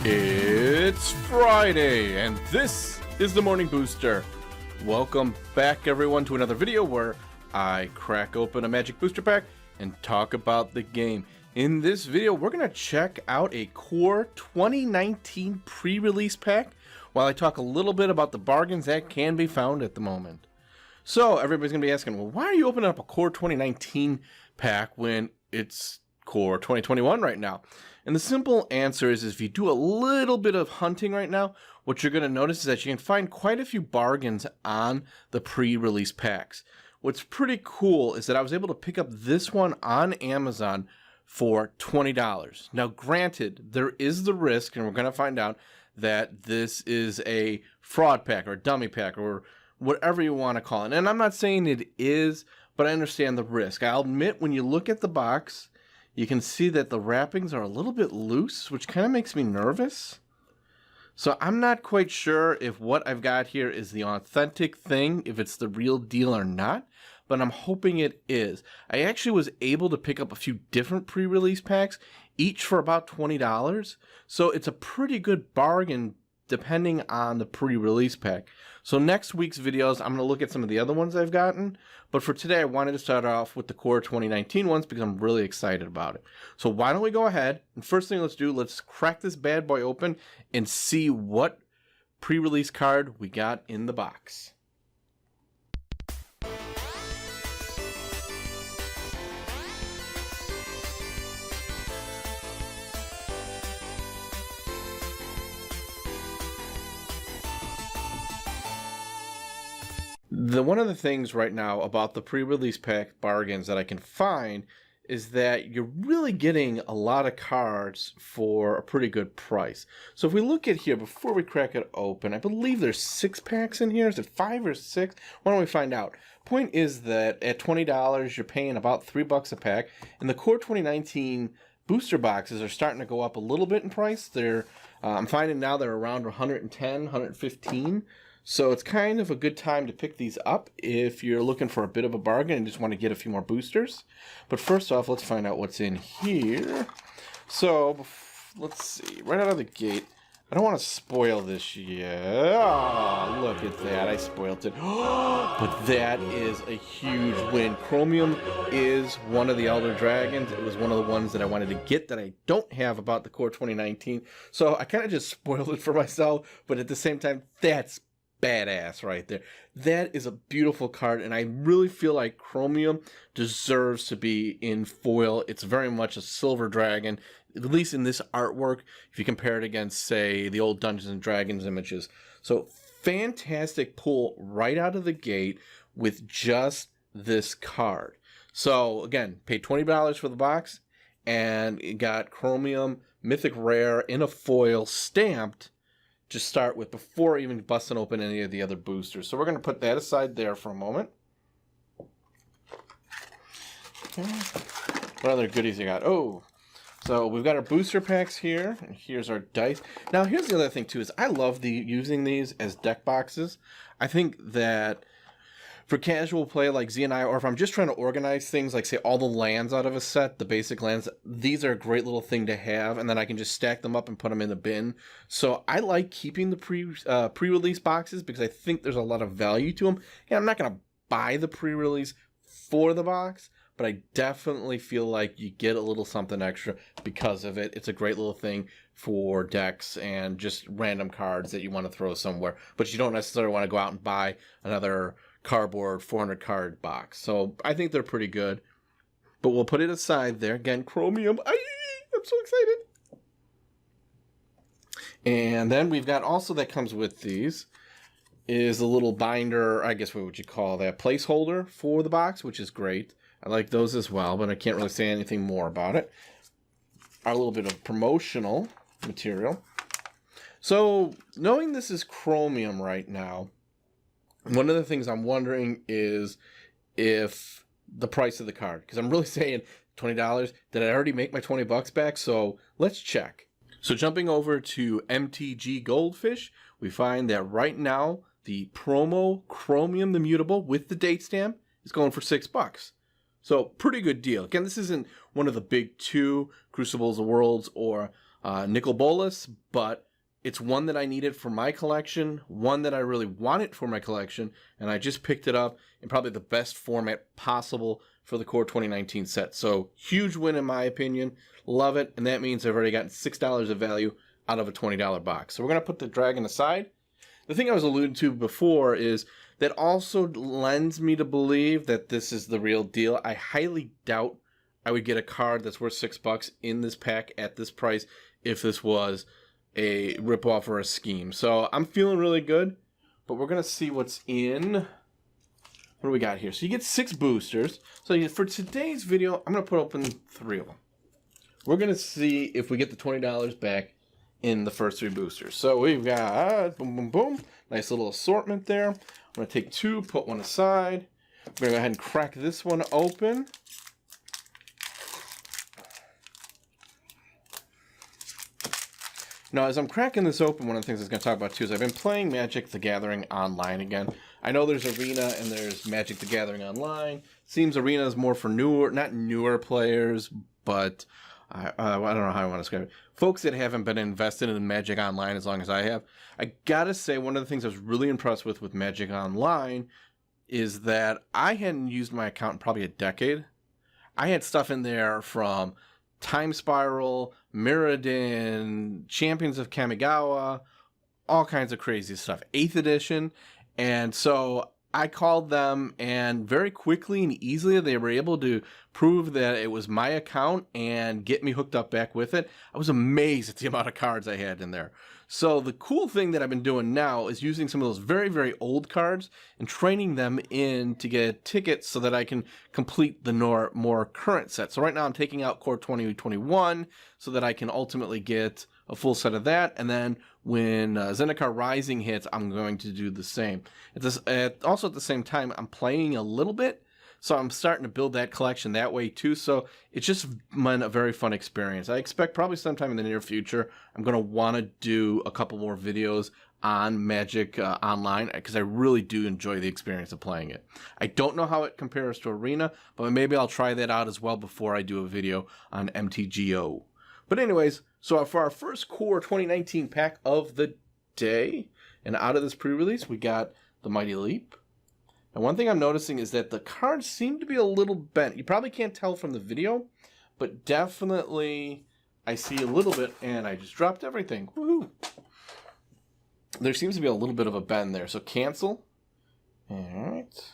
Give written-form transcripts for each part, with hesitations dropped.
It's Friday, and this is the Morning Booster. Welcome back, everyone, to another video where I crack open a Magic Booster Pack and talk about the game. In this video, we're going to check out a Core 2019 pre-release pack while I talk a little bit about the bargains that can be found at the moment. So, everybody's going to be asking, well, why are you opening up a Core 2019 pack when it's Core 2021 right now? And the simple answer is if you do a little bit of hunting right now, what you're going to notice is that you can find quite a few bargains on the pre-release packs. What's pretty cool is that I was able to pick up this one on Amazon for $20. Now, granted, there is the risk, and we're going to find out, that this is a fraud pack or a dummy pack or whatever you want to call it. And I'm not saying it is, but I understand the risk. I'll admit, when you look at the box, you can see that the wrappings are a little bit loose, which kind of makes me nervous. So I'm not quite sure if what I've got here is the authentic thing, if it's the real deal or not, but I'm hoping it is. I actually was able to pick up a few different pre-release packs, each for about $20. So it's a pretty good bargain depending on the pre-release pack. So next week's videos, I'm going to look at some of the other ones I've gotten. But for today, I wanted to start off with the Core 2019 ones because I'm really excited about it. So why don't we go ahead, and first thing let's crack this bad boy open and see what pre-release card we got in the box. One of the things right now about the pre-release pack bargains that I can find is that you're really getting a lot of cards for a pretty good price. So if we look at here, before we crack it open, I believe there's 6 packs in here. Is it 5 or 6? Why don't we find out? Point is that at $20, you're paying about $3 a pack, and the Core 2019 booster boxes are starting to go up a little bit in price. I'm finding now they're around 110, 115. So it's kind of a good time to pick these up if you're looking for a bit of a bargain and just want to get a few more boosters. But first off, let's find out what's in here. So, let's see. Right out of the gate, I don't want to spoil this yet. Oh, look at that. I spoiled it. But that is a huge win. Chromium is one of the Elder Dragons. It was one of the ones that I wanted to get that I don't have about the Core 2019. So I kind of just spoiled it for myself. But at the same time, that's badass right there. That is a beautiful card, and I really feel like Chromium deserves to be in foil. It's very much a silver dragon, at least in this artwork, if you compare it against, say, the old Dungeons and Dragons images. So fantastic pull right out of the gate with just this card. So again, paid $20 for the box, and it got Chromium Mythic Rare in a foil stamped to start with before even busting open any of the other boosters. So we're going to put that aside there for a moment. Okay. What other goodies you got? Oh, so we've got our booster packs here, and here's our dice. Now here's the other thing too, is I love using these as deck boxes. I think that for casual play like Z and I, or if I'm just trying to organize things like, say, all the lands out of a set, the basic lands, these are a great little thing to have, and then I can just stack them up and put them in the bin. So I like keeping the pre-release boxes because I think there's a lot of value to them. And I'm not going to buy the pre-release for the box, but I definitely feel like you get a little something extra because of it. It's a great little thing for decks and just random cards that you want to throw somewhere, but you don't necessarily want to go out and buy another cardboard 400 card box. So I think they're pretty good, but we'll put it aside there. Again, Chromium, I'm so excited. And then we've got also that comes with these is a little binder, I guess what would you call that, placeholder for the box, which is great. I like those as well, but I can't really say anything more about it. Our little bit of promotional material. So knowing this is Chromium right now, one of the things I'm wondering is if the price of the card, because I'm really saying $20. Did I already make my $20 back? So let's check. So jumping over to MTG Goldfish, we find that right now the promo Chromium the Mutable with the date stamp is going for $6. So pretty good deal. Again, this isn't one of the big two, Crucibles of Worlds or nickel bolus, but it's one that I needed for my collection, one that I really wanted for my collection, and I just picked it up in probably the best format possible for the Core 2019 set. So huge win in my opinion. Love it, and that means I've already gotten $6 of value out of a $20 box. So we're going to put the dragon aside. The thing I was alluding to before is that also lends me to believe that this is the real deal. I highly doubt I would get a card that's worth $6 in this pack at this price if this was a ripoff or a scheme. So I'm feeling really good, but we're going to see what's in. What do we got here? So you get 6 boosters. So for today's video, I'm going to put open 3 of them. We're going to see if we get the $20 back in the first 3 boosters. So we've got, boom, boom, boom. Nice little assortment there. I'm going to take 2, put 1 aside. We're going to go ahead and crack this one open. Now, as I'm cracking this open, one of the things I was going to talk about too is I've been playing Magic the Gathering online again. I know there's Arena and there's Magic the Gathering Online. Seems Arena is more for newer, not newer players, but I don't know how I want to describe it. Folks that haven't been invested in Magic Online as long as I have. I gotta say, one of the things I was really impressed with Magic Online is that I hadn't used my account in probably a decade. I had stuff in there from Time Spiral, Mirrodin, Champions of Kamigawa, all kinds of crazy stuff. 8th edition. And so I called them, and very quickly and easily they were able to prove that it was my account and get me hooked up back with it. I was amazed at the amount of cards I had in there. So the cool thing that I've been doing now is using some of those very, very old cards and training them in to get tickets so that I can complete the more current set. So right now I'm taking out Core 2021 so that I can ultimately get a full set of that. And then when Zendikar Rising hits, I'm going to do the same. Also at the same time, I'm playing a little bit. So I'm starting to build that collection that way too. So it's just been a very fun experience. I expect probably sometime in the near future, I'm going to want to do a couple more videos on Magic Online because I really do enjoy the experience of playing it. I don't know how it compares to Arena, but maybe I'll try that out as well before I do a video on MTGO. But anyways, so for our first Core 2019 pack of the day, and out of this pre-release, we got the Mighty Leap. And one thing I'm noticing is that the cards seem to be a little bent. You probably can't tell from the video, but definitely I see a little bit, and I just dropped everything. Woohoo! There seems to be a little bit of a bend there. So cancel. Alright.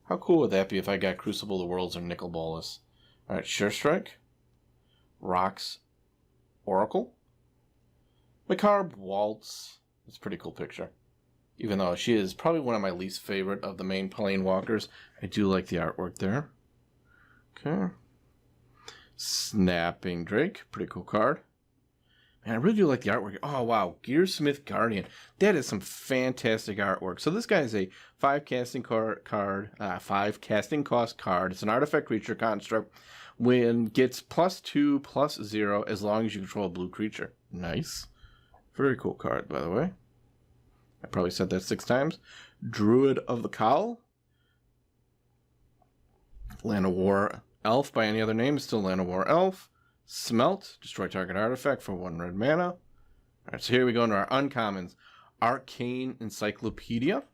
How cool would that be if I got Crucible of the Worlds or Nicol Bolas? Alright, Sure Strike. Rocks. Oracle. Macabre Waltz. That's a pretty cool picture. Even though she is probably one of my least favorite of the main Planewalkers, I do like the artwork there. Okay. Snapping Drake. Pretty cool card. Man, I really do like the artwork. Oh, wow. Gearsmith Guardian. That is some fantastic artwork. So this guy is a 5 casting cost card. It's an artifact creature construct. When gets +2/+0 as long as you control a blue creature. Nice. Very cool card, by the way. I probably said that 6 times. Druid of the Cowl. Land of War Elf by any other name is still Land of War Elf. Smelt. Destroy target artifact for 1 red mana. Alright, so here we go into our uncommons. Arcane Encyclopedia.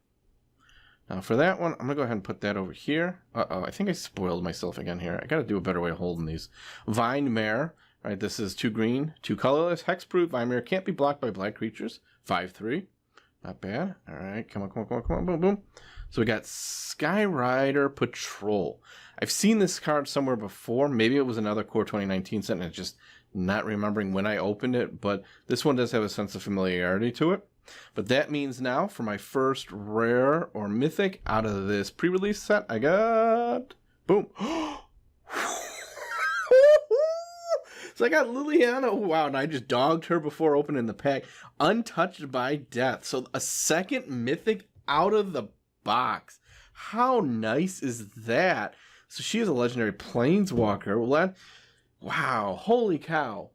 Now for that one, I'm going to go ahead and put that over here. Uh-oh, I think I spoiled myself again here. I got to do a better way of holding these. Vine Mare. All right, this is 2 green, 2 colorless. Hexproof. Vine Mare can't be blocked by black creatures. 5/3. Not bad. All right, come on. Boom, boom. So we got Skyrider Patrol. I've seen this card somewhere before. Maybe it was another Core 2019 set, and I'm just not remembering when I opened it. But this one does have a sense of familiarity to it. But that means now, for my first rare or mythic out of this pre-release set, I got... Boom. So I got Liliana. Wow, and I just dogged her before opening the pack. Untouched by Death. So a second mythic out of the box. How nice is that? So she is a legendary planeswalker. Wow, holy cow.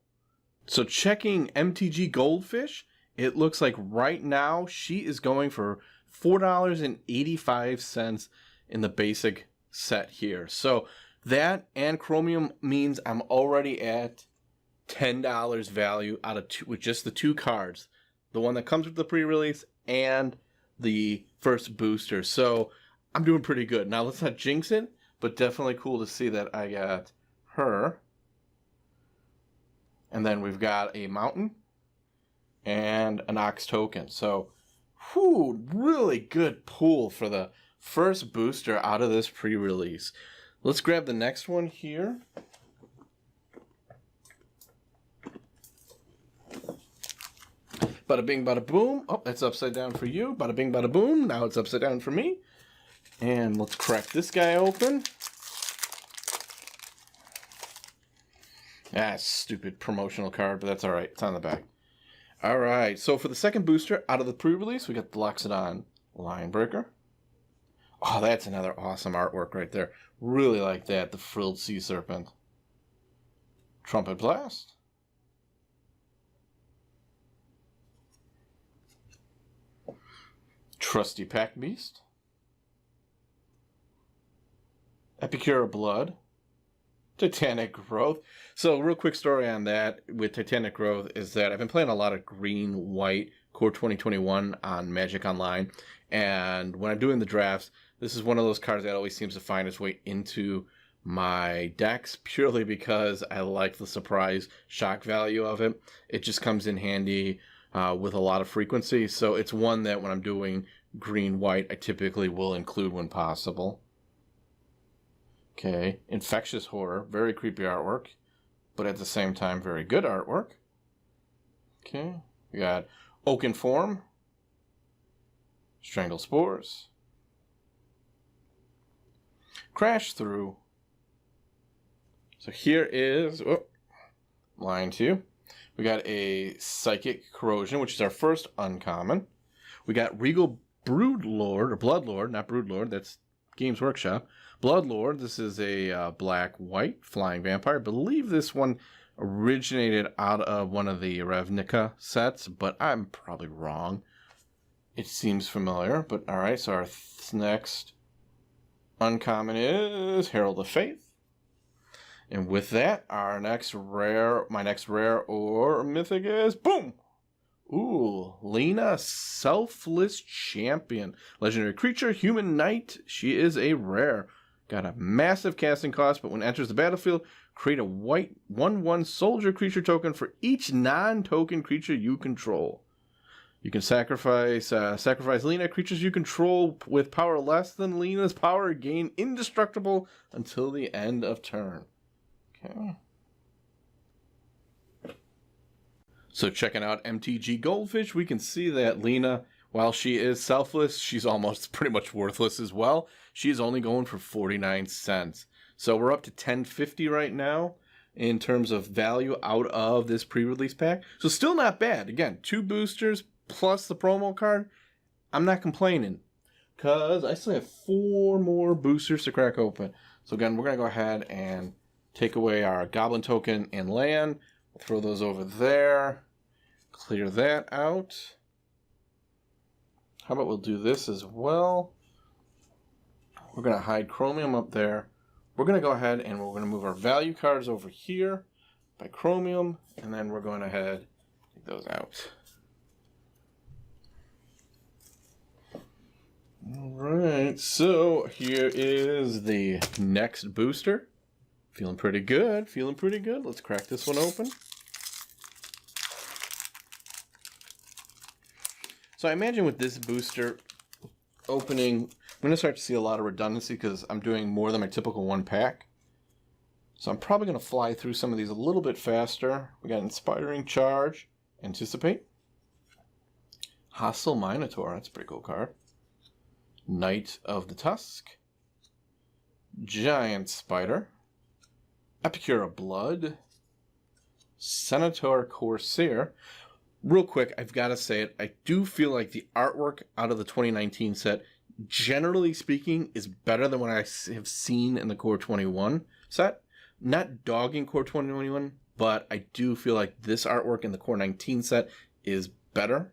So checking MTG Goldfish, it looks like right now she is going for $4.85 in the basic set here. So that and Chromium means I'm already at $10 value out of with just the 2 cards. The one that comes with the pre-release and the first booster. So I'm doing pretty good. Now let's not jinx it, but definitely cool to see that I got her. And then we've got a mountain and an ox token. So, whew, really good pull for the first booster out of this pre-release. Let's grab the next one here. Bada bing, bada boom. Oh, that's upside down for you. Bada bing, bada boom. Now it's upside down for me. And let's crack this guy open. Ah, stupid promotional card, but that's all right. It's on the back. All right, so for the second booster out of the pre-release, we got the Loxodon Linebreaker. Oh, that's another awesome artwork right there. Really like that, the Frilled Sea Serpent. Trumpet Blast. Trusty Pack Beast. Epicura Blood. Titanic Growth. So, real quick story on that with Titanic Growth is that I've been playing a lot of green-white Core 2021 on Magic Online, and when I'm doing the drafts, this is one of those cards that always seems to find its way into my decks purely because I like the surprise shock value of it. It just comes in handy with a lot of frequency, so it's one that when I'm doing green-white, I typically will include when possible. Okay, Infectious Horror, very creepy artwork, but at the same time, very good artwork. Okay, we got Oaken Form, Strangled Spores, Crash Through. So here is line 2. We got a Psychic Corrosion, which is our first uncommon. We got Regal Broodlord, or Bloodlord, not Broodlord, that's Games Workshop. Bloodlord, this is a black-white flying vampire. I believe this one originated out of one of the Ravnica sets, but I'm probably wrong. It seems familiar, but alright, so our next uncommon is Herald of Faith. And with that, our next rare, my next rare or mythic is, boom! Ooh, Lena, Selfless Champion. Legendary creature, human knight. She is a rare. Got a massive casting cost, but when it enters the battlefield, create a white 1/1 soldier creature token for each non-token creature you control. You can sacrifice Lena. Creatures you control with power less than Lena's power gain indestructible until the end of turn. Okay. So checking out MTG Goldfish, we can see that Lena, while she is selfless, she's almost pretty much worthless as well. She's only going for 49 cents. So we're up to 10.50 right now in terms of value out of this pre-release pack. So still not bad. Again, 2 boosters plus the promo card. I'm not complaining because I still have 4 more boosters to crack open. So again, we're going to go ahead and take away our Goblin token and land. We'll throw those over there. Clear that out. How about we'll do this as well. We're going to hide Chromium up there. We're going to go ahead and we're going to move our value cards over here by Chromium, and then we're going ahead and take those out. Alright, so here is the next booster. Feeling pretty good, feeling pretty good. Let's crack this one open. So I imagine with this booster opening, I'm going to start to see a lot of redundancy because I'm doing more than my typical 1 pack. So I'm probably going to fly through some of these a little bit faster. We got Inspiring Charge, Anticipate, Hostile Minotaur, that's a pretty cool card. Knight of the Tusk, Giant Spider, Epicura Blood, Senator Corsair. Real quick, I've got to say it, I do feel like the artwork out of the 2019 set, generally speaking, is better than what I have seen in the Core 21 set. Not dogging Core 21, but I do feel like this artwork in the Core 19 set is better.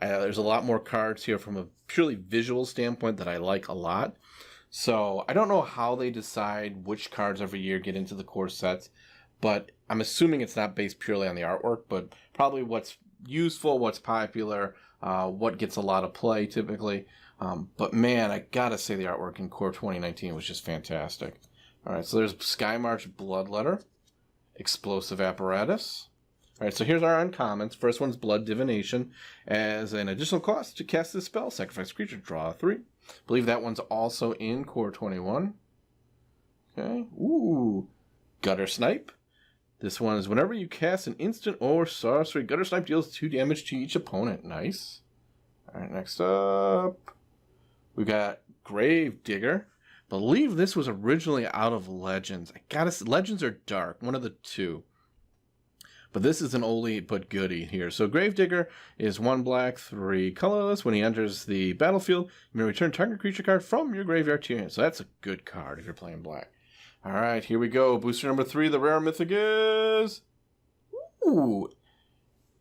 There's a lot more cards here from a purely visual standpoint that I like a lot. So I don't know how they decide which cards every year get into the core sets, but I'm assuming it's not based purely on the artwork, but probably what's useful, what's popular, what gets a lot of play typically. But man, I gotta say the artwork in Core 2019 was just fantastic. Alright, so there's Sky March Bloodletter, Explosive Apparatus. Alright, so here's our uncommons. First one's Blood Divination. As an additional cost to cast this spell, sacrifice a creature, draw 3. Believe that one's also in Core 21. Okay, ooh, Gutter Snipe. This one is whenever you cast an instant or sorcery, Gutter Snipe deals 2 damage to each opponent. Nice. Alright, next up, we got Grave Digger. Believe this was originally out of Legends. I gotta say, Legends are dark, one of the two. But this is an oldie but goodie here. So Gravedigger is 1 black, 3 colorless. When he enters the battlefield, you may return target creature card from your graveyard to your hand. So that's a good card if you're playing black. Alright, here we go. Booster number 3, the rare mythic is... Ooh!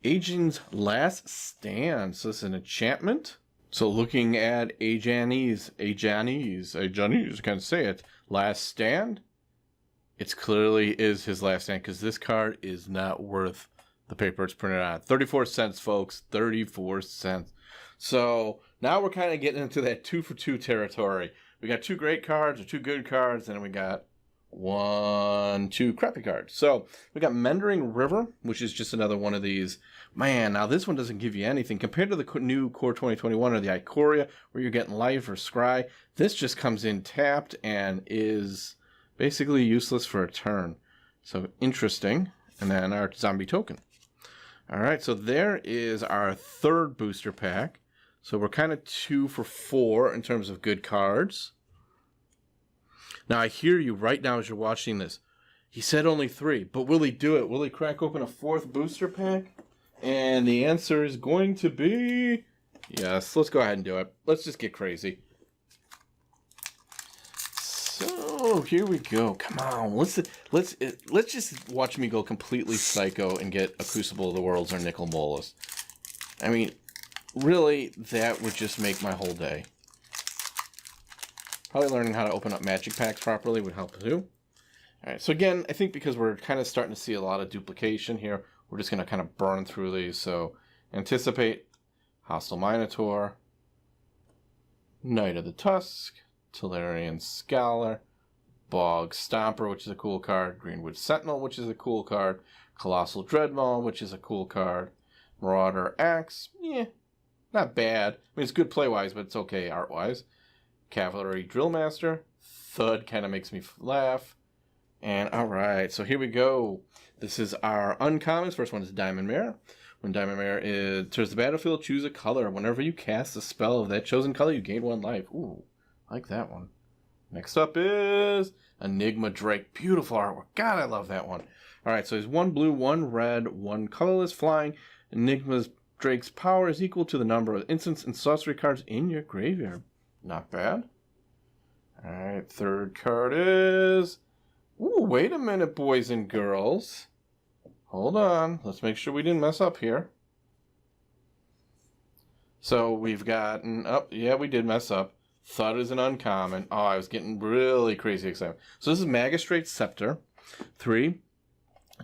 Agent's Last Stand. So this is an enchantment. So looking at Ajanese, I can't say it, Last Stand. It clearly is his last stand because this card is not worth the paper it's printed on. 34 cents, folks. 34 cents. So now we're kind of getting into that 2 for 2 territory. We got 2 great cards or 2 good cards, and we got 2 crappy cards. So we got Mendering River, which is just another one of these. Man, now this one doesn't give you anything. Compared to the new Core 2021 or the Ikoria, where you're getting life or scry, this just comes in tapped and is... basically useless for a turn. So interesting. And then our zombie token. Alright, so there is our 3rd booster pack. So we're kind of 2 for 4 in terms of good cards. Now I hear you right now as you're watching this. He said only 3, but will he do it? Will he crack open a 4th booster pack? And the answer is going to be... yes, let's go ahead and do it. Let's just get crazy. Oh, here we go. Come on, let's just watch me go completely psycho and get a Crucible of the Worlds or Nicol Bolas. I mean, really, that would just make my whole day. Probably learning how to open up magic packs properly would help too. Alright, so again, I think because we're kind of starting to see a lot of duplication here, we're just going to kind of burn through these. So, Anticipate, Hostile Minotaur, Knight of the Tusk, Tolarian Scholar, Bog Stomper, which is a cool card, Greenwood Sentinel, which is a cool card, Colossal Dreadmaw, which is a cool card, Marauder Axe, not bad. I mean, it's good play-wise, but it's okay art-wise. Cavalry Drillmaster, Thud kind of makes me laugh. And alright, so here we go. This is our uncommons. First one is Diamond Mare. When Diamond Mare enters the battlefield, choose a color. Whenever you cast a spell of that chosen color, you gain 1 life. Ooh, I like that one. Next up is Enigma Drake. Beautiful artwork. God, I love that one. Alright, so there's 1 blue, 1 red, 1 colorless flying. Enigma Drake's power is equal to the number of instants and sorcery cards in your graveyard. Not bad. Alright, 3rd card is... ooh, wait a minute, boys and girls. Hold on. Let's make sure we didn't mess up here. So we've gotten... oh, yeah, we did mess up. Thud is an uncommon. Oh, I was getting really crazy excited. So this is Magistrate Scepter. 3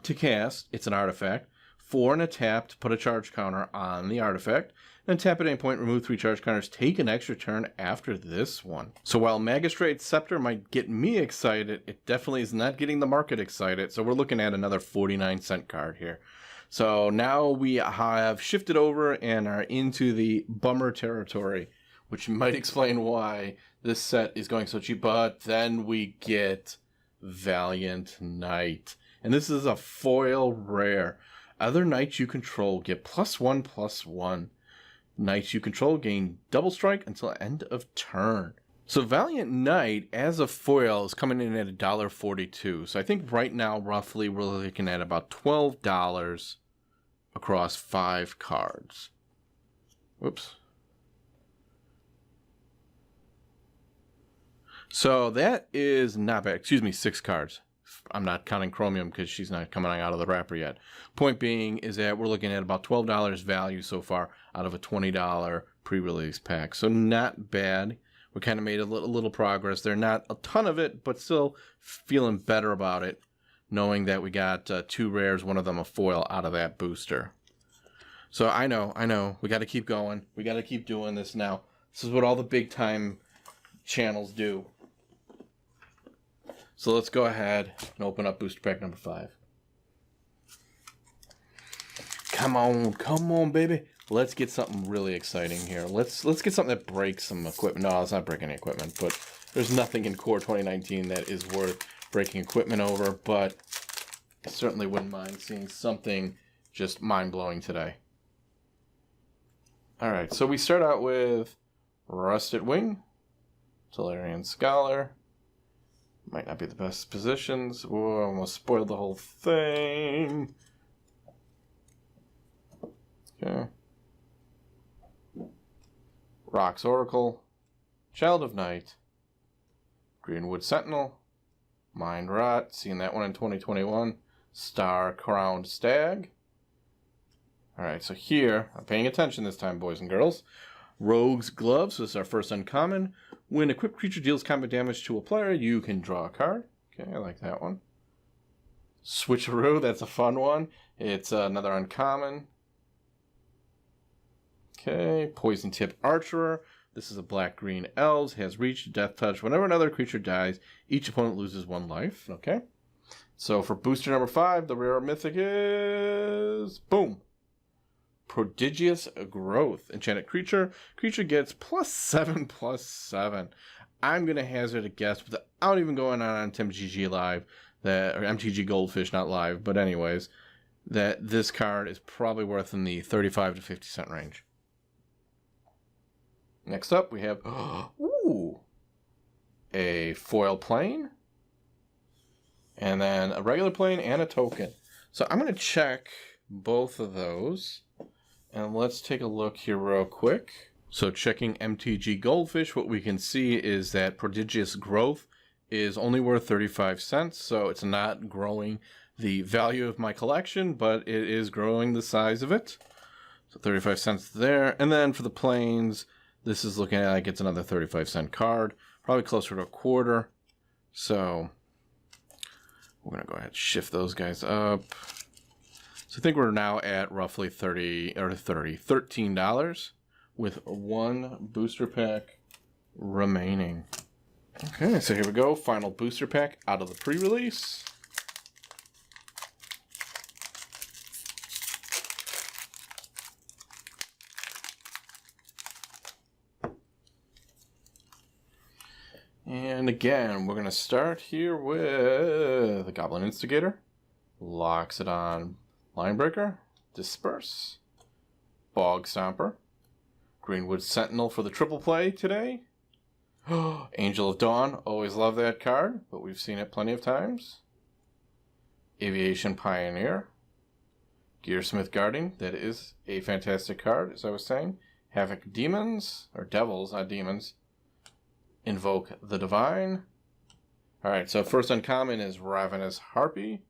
to cast. It's an artifact. 4 and a tap to put a charge counter on the artifact. And tap at any point, remove 3 charge counters. Take an extra turn after this one. So while Magistrate Scepter might get me excited, it definitely is not getting the market excited. So we're looking at another 49-cent card here. So now we have shifted over and are into the bummer territory, which might explain why this set is going so cheap. But then we get Valiant Knight. And this is a foil rare. Other knights you control get +1/+1. Knights you control gain double strike until end of turn. So Valiant Knight, as a foil, is coming in at $1.42. So I think right now, roughly, we're looking at about $12 across 5 cards. Whoops. So that is not bad. Excuse me, 6 cards. I'm not counting Chromium because she's not coming out of the wrapper yet. Point being is that we're looking at about $12 value so far out of a $20 pre-release pack. So not bad. We kind of made a little progress there. Not a ton of it, but still feeling better about it. knowing that we got 2 rares, one of them a foil out of that booster. So I know, we got to keep going. We got to keep doing this now. This is what all the big time channels do. So let's go ahead and open up booster pack number 5. Come on, baby. Let's get something really exciting here. Let's get something that breaks some equipment. No, it's not breaking any equipment, but there's nothing in Core 2019 that is worth breaking equipment over, but I certainly wouldn't mind seeing something just mind-blowing today. Alright, so we start out with Rusted Wing, Tolarian Scholar. Might not be the best positions. Whoa, I almost spoiled the whole thing. Okay. Rock's Oracle, Child of Night, Greenwood Sentinel, Mind Rot, seeing that one in 2021, Star Crowned Stag. Alright, so here, I'm paying attention this time, boys and girls. Rogue's Gloves, this is our first uncommon. When equipped creature deals combat damage to a player, you can draw a card. Okay, I like that one. Switcheroo, that's a fun one. It's another uncommon. Okay, Poison Tip Archerer. This is a black-green elves, has reach, death touch. Whenever another creature dies, each opponent loses 1 life. Okay. So for booster number 5, the rare mythic is... boom! Prodigious Growth. Enchanted creature. Creature gets +7/+7. I'm going to hazard a guess without even going on TMTG Live, that, or MTG Goldfish, not live, but anyways, that this card is probably worth in the 35 to 50 cent range. Next up, we have ooh, a foil plane, and then a regular plane and a token. So I'm going to check both of those, and let's take a look here real quick. So checking MTG Goldfish, what we can see is that Prodigious Growth is only worth 35 cents, so it's not growing the value of my collection, but it is growing the size of it. So 35 cents there. And then for the planes, this is looking like it's another 35-cent card, probably closer to a quarter. So we're going to go ahead and shift those guys up. So I think we're now at roughly $13 with 1 booster pack remaining. Okay, so here we go. Final booster pack out of the pre-release. And again, we're going to start here with the Goblin Instigator, Loxodon Linebreaker, Disperse, Bog Stomper, Greenwood Sentinel for the triple play today, Angel of Dawn, always love that card, but we've seen it plenty of times, Aviation Pioneer, Gearsmith Guardian, that is a fantastic card, as I was saying, Havoc Demons, or Devils, not Demons, Invoke the Divine. Alright, so first uncommon is Ravenous Harpy.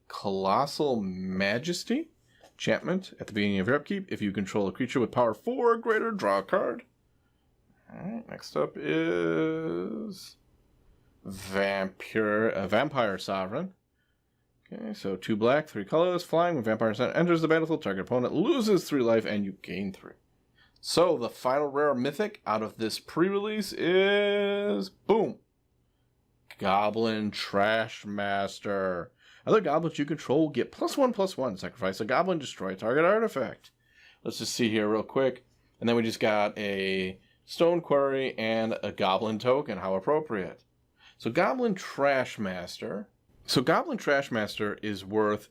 Colossal Majesty. Enchantment. At the beginning of your upkeep, if you control a creature with power 4 or greater, draw a card. Alright, next up is Vampire Sovereign. Okay, so 2 black, 3 colorless, flying. When Vampire Sovereign enters the battlefield, target opponent loses 3 life and you gain 3. So, the final rare mythic out of this pre-release is... boom! Goblin Trash Master. Other goblins you control get +1/+1. Sacrifice a goblin, destroy a target artifact. Let's just see here real quick. And then we just got a Stone Quarry and a Goblin token. How appropriate. So, Goblin Trash Master. So, Goblin Trash Master is worth...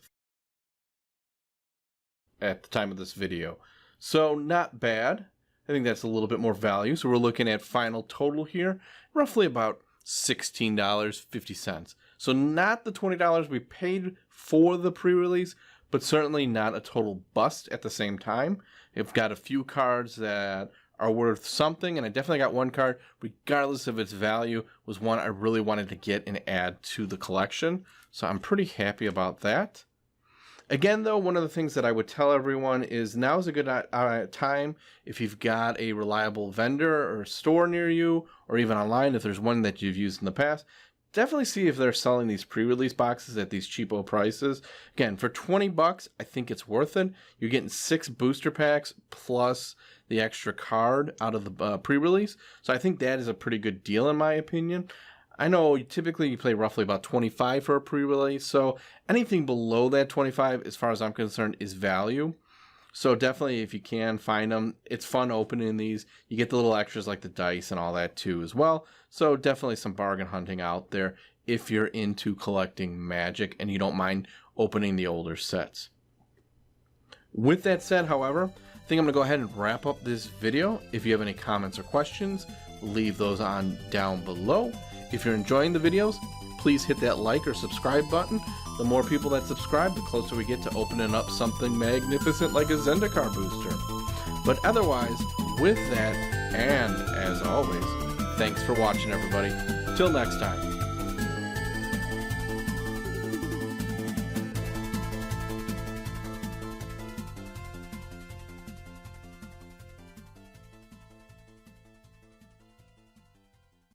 at the time of this video. So, not bad. I think that's a little bit more value. So, we're looking at final total here, roughly about $16.50. So, not the $20 we paid for the pre-release, but certainly not a total bust at the same time. I've got a few cards that are worth something, and I definitely got one card, regardless of its value, was one I really wanted to get and add to the collection. So, I'm pretty happy about that. Again, though, one of the things that I would tell everyone is now's a good time if you've got a reliable vendor or store near you, or even online if there's one that you've used in the past. definitely see if they're selling these pre-release boxes at these cheapo prices. Again, for 20 bucks, I think it's worth it. You're getting 6 booster packs plus the extra card out of the pre-release. So I think that is a pretty good deal in my opinion. I know typically you play roughly about 25 for a pre-release, so anything below that 25, as far as I'm concerned, is value. So definitely, if you can find them, it's fun opening these. You get the little extras like the dice and all that too as well. So definitely some bargain hunting out there if you're into collecting Magic and you don't mind opening the older sets. With that said, however, I think I'm going to go ahead and wrap up this video. If you have any comments or questions, leave those on down below. If you're enjoying the videos, please hit that like or subscribe button. The more people that subscribe, the closer we get to opening up something magnificent like a Zendikar booster. But otherwise, with that, and as always, thanks for watching everybody. Till next time.